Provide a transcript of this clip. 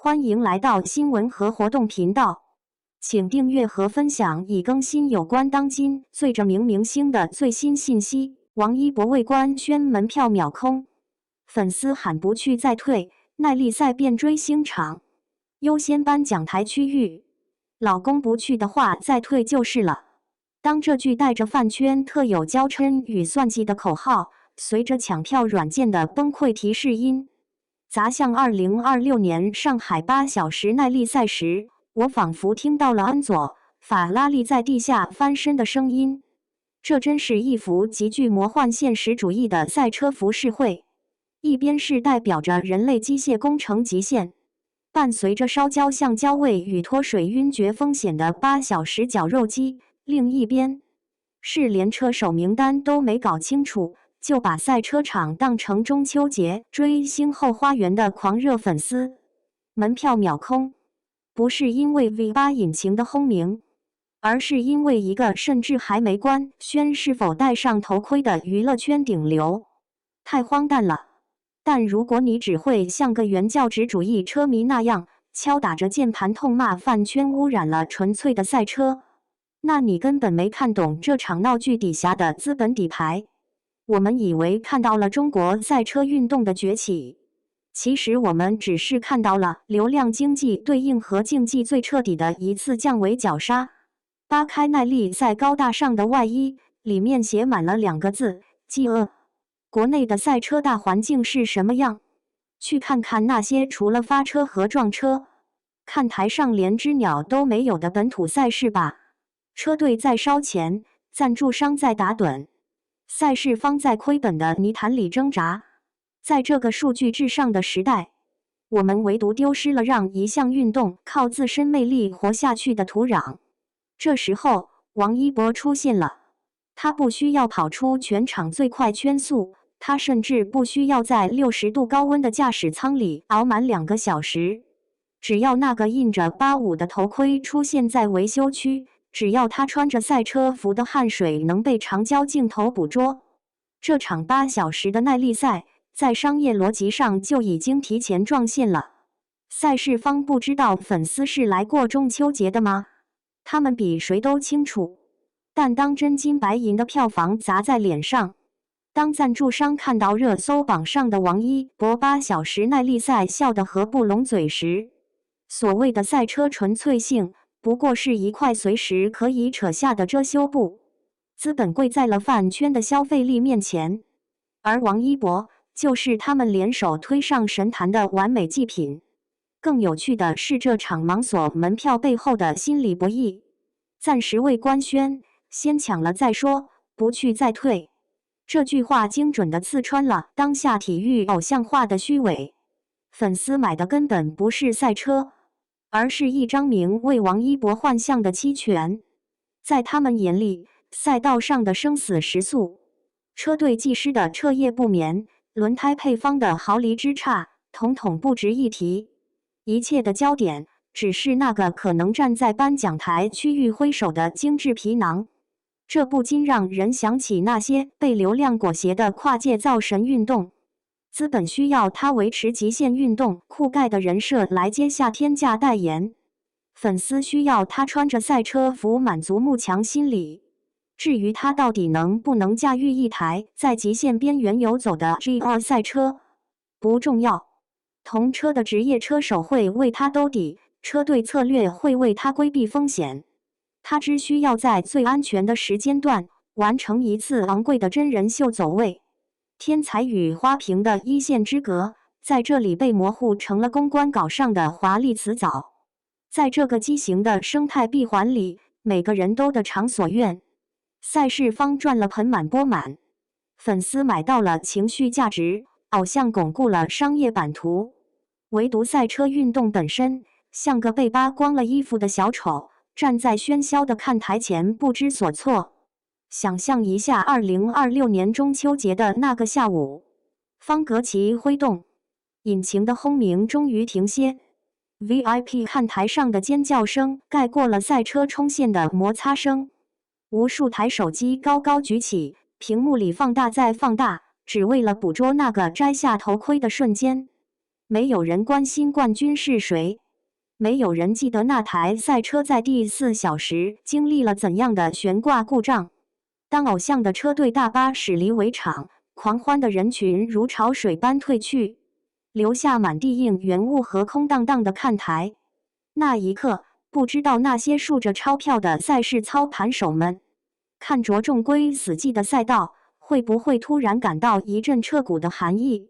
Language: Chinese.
歡迎來到新聞和活動頻道，請訂閱和分享已更新有關當今最著名明星的最新信息。王一博為官宣門票秒空，粉絲喊不去再退，耐力賽變追星場，優先頒獎台區域，老公不去的話再退就是了。當這句帶着飯圈特有嬌嗔與算計的口號，隨着搶票軟件的崩潰提示音，砸向2026年上海8小時耐力賽時，我仿佛聽到了恩佐·法拉利在地下翻身的聲音。這真是一幅極具魔幻現實主義的賽車浮世繪。一邊是代表着人類機械工程極限，伴隨着燒焦橡膠味與脫水暈厥風險的8小時絞肉機，另一邊是連車手名單都沒搞清楚，就把賽車場當成中秋節追星後花園的狂熱粉絲。門票秒空，不是因為 V8 引擎的轟鳴，而是因為一個甚至還沒官宣是否戴上頭盔的娛樂圈頂流。太荒誕了！但如果你只會像個原教旨主義車迷那樣敲打着鍵盤痛罵飯圈污染了純粹的賽車，那你根本沒看懂這場鬧劇底下的資本底牌。我們以為看到了中國賽車運動的崛起，其實我們只是看到了流量經濟對硬核競技最徹底的一次降維絞殺。扒開耐力賽高大上的外衣，裡面寫滿了2個字：飢餓。國內的賽車大環境是什麼樣？去看看那些除了發車和撞車，看台上連隻鳥都沒有的本土賽事吧。車隊在燒錢，贊助商在打盹，賽事方在虧本的泥潭裡掙扎。在這個數據至上的時代，我們唯獨丟失了讓一項運動靠自身魅力活下去的土壤。這時候，王一博出現了。他不需要跑出全場最快圈速，他甚至不需要在60度高溫的駕駛艙裡熬滿2個小時。只要那個印着85的頭盔出現在維修區，只要他穿着賽車服的汗水能被長焦鏡頭捕捉，這場8小時的耐力賽在商業邏輯上就已經提前撞線了。賽事方不知道粉絲是來過中秋節的嗎？他們比誰都清楚。但當真金白銀的票房砸在臉上，當贊助商看到熱搜榜上的王一博8小時耐力賽笑得合不攏嘴時，所謂的賽車純粹性不過是一塊隨時可以扯下的遮羞布。資本跪在了飯圈的消費力面前，而王一博就是他們聯手推上神壇的完美祭品。更有趣的是這場盲鎖門票背後的心理博弈。暫時未官宣，先搶了再說，不去再退。這句話精準地刺穿了當下體育偶像化的虛偽。粉絲買的根本不是賽車，而是一張名為王一博幻象的期權。在他們眼裡，賽道上的生死時速，車隊技師的徹夜不眠，輪胎配方的毫釐之差，統統不值一提。一切的焦點只是那個可能站在頒獎台區域揮手的精緻皮囊。這不禁讓人想起那些被流量裹挾的跨界造神運動。資本需要他維持極限運動酷蓋的人設來接下天價代言，粉絲需要他穿着賽車服滿足慕強心理。至於他到底能不能駕馭一台在極限邊緣游走的 GR 賽車，不重要。同車的職業車手會為他兜底，車隊策略會為他規避風險。他只需要在最安全的時間段完成一次昂貴的真人秀走位。天才與花瓶的一線之隔，在這裡被模糊成了公關稿上的華麗詞藻。在這個畸形的生態閉環裡，每個人都得償所願。賽事方賺了盆滿缽滿，粉絲買到了情緒價值，偶像鞏固了商業版圖。唯獨賽車運動本身，像個被扒光了衣服的小丑，站在喧囂的看台前不知所措。想象一下2026年中秋節的那個下午，方格旗揮動，引擎的轟鳴終於停歇， VIP 看台上的尖叫聲蓋過了賽車衝線的摩擦聲。無數台手機高高舉起，屏幕裡放大再放大，只為了捕捉那個摘下頭盔的瞬間。沒有人關心冠軍是誰，沒有人記得那台賽車在第4小時經歷了怎樣的懸掛故障。當偶像的車隊大巴駛離圍場，狂歡的人群如潮水般退去，留下滿地應援物和空蕩蕩的看台。那一刻，不知道那些數着鈔票的賽事操盤手們，看着中規死矩的賽道，會不會突然感到一陣徹骨的寒意？